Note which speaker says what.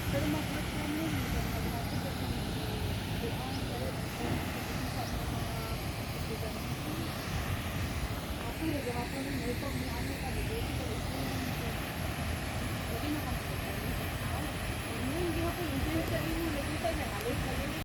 Speaker 1: Pero mag-work from home, kasi nagawin mo ito, may ano ka, lagi na kami. Hindi ako, hindi sa inyo, nakita niya, alis na